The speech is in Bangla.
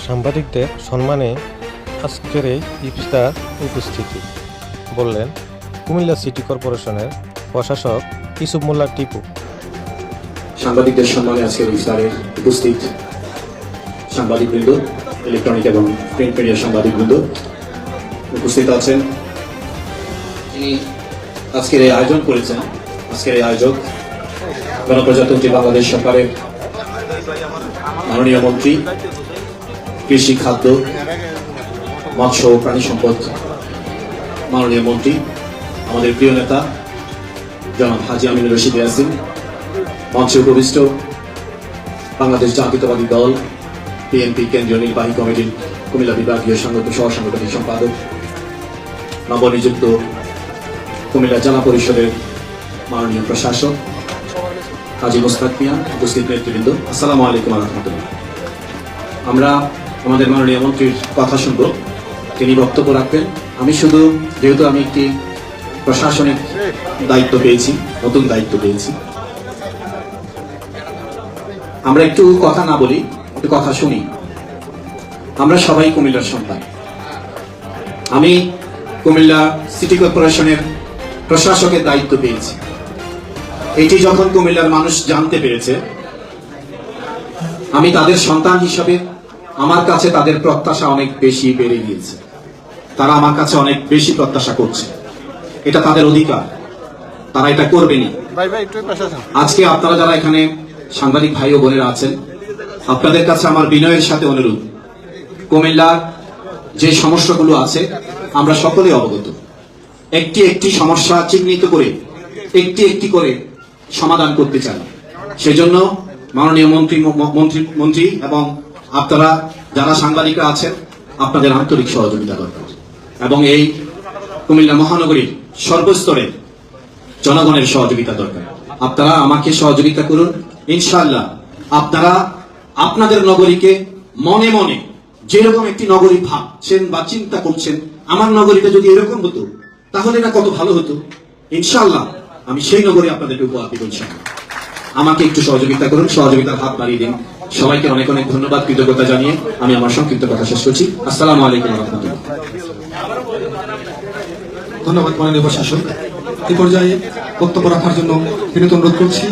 সাংবাদিকদের সম্মানে আজকের এই ইফতার উপস্থিতি বললেন কুমিল্লা সিটি কর্পোরেশনের প্রশাসক ইউসুফ মোল্লা টিপু। সাংবাদিকদের সম্মানে আজকের ইফতারে উপস্থিত সাংবাদিকবৃন্দ, ইলেকট্রনিক এবং প্রিন্ট মিডিয়ার সাংবাদিকবৃন্দ উপস্থিত আছেন। যিনি আজকের এই আয়োজন করেছেন, আজকের এই আয়োজক গণপ্রজাতন্ত্রী বাংলাদেশ সরকারের মাননীয় মন্ত্রী, কৃষি, খাদ্য, মৎস্য ও প্রাণী সম্পদ মাননীয় মন্ত্রী, আমাদের প্রিয় নেতা জনাব হাজী আমিনুর রশিদ ইয়াসিন, মঞ্চে উপবিষ্ট বাংলাদেশ জাতীয়তাবাদী দল বিএনপি কেন্দ্রীয় নির্বাহী কমিটির কুমিল্লা বিভাগীয় সহসাংগঠনিক সম্পাদক, নবনিযুক্ত কুমিল্লা জেলা পরিষদের মাননীয় প্রশাসক হাজী মোস্তাক মিয়া, উপস্থিত নেতৃবৃন্দ, আসসালামু আলাইকুম ওয়া রাহমাতুল্লাহ। আমরা আমাদের মাননীয় মন্ত্রীর কথা শুনব, তিনি বক্তব্য রাখবেন। আমি শুধু, যেহেতু আমি একটি প্রশাসনিক দায়িত্ব পেয়েছি, নতুন দায়িত্ব পেয়েছি, আমরা একটু কথা না বলি, একটু কথা শুনি। আমরা সবাই কুমিল্লার সন্তান। আমি কুমিল্লা সিটি কর্পোরেশনের প্রশাসকের দায়িত্ব পেয়েছি। এটি যখন কুমিল্লার মানুষ জানতে পেরেছে আমি তাদের সন্তান হিসাবে, আমার কাছে তাদের প্রত্যাশা অনেক বেশি বেড়ে গিয়েছে। তারা আমার কাছে অনেক বেশি প্রত্যাশা করছে। এটা তাদের অধিকার, তারা এটা করবেনই। আজকে আপনারা যারা এখানে সাংবাদিক ভাই ও বোনেরা আছেন, আপনাদের কাছে আমার বিনয়ের সাথে অনুরোধ, কুমিল্লার যে সমস্যাগুলো আছে আমরা সকলে অবগত। একটি একটি সমস্যা চিহ্নিত করে একটি একটি করে সমাধান করতে চান। সেজন্য মাননীয় মন্ত্রী এবং আপনারা যারা সাংবাদিকরা আছেন, আপনাদের আন্তরিক সহযোগিতা দরকার এবং এই কুমিল্লা মহানগরীর সর্বস্তরের জনগণের সহযোগিতা দরকার। আপনারা আমাকে সহযোগিতা করুন। ইনশাআল্লাহ আপনারা আপনাদের নগরীকে মনে মনে যেরকম একটি নগরী ভাবছেন বা চিন্তা করছেন, আমার নগরীটা যদি এরকম হতো তাহলে না কত ভালো হতো। ইনশাআল্লাহ আমি সেই নগরী আপনাদেরকে উপহার দিব। আমাকে একটু সহযোগিতা করুন, সহযোগিতার হাত বাড়িয়ে দিন। সবাইকে অনেক অনেক ধন্যবাদ, কৃতজ্ঞতা জানিয়ে আমি আমার সংক্ষিপ্ত কথা শেষ করছি। আসসালামু আলাইকুম ওয়া রাহমাতুল্লাহ। ধন্যবাদ মাননীয় প্রশাসক। এই পর্যায়ে বক্তব্য রাখার জন্য বিনীত অনুরোধ করছি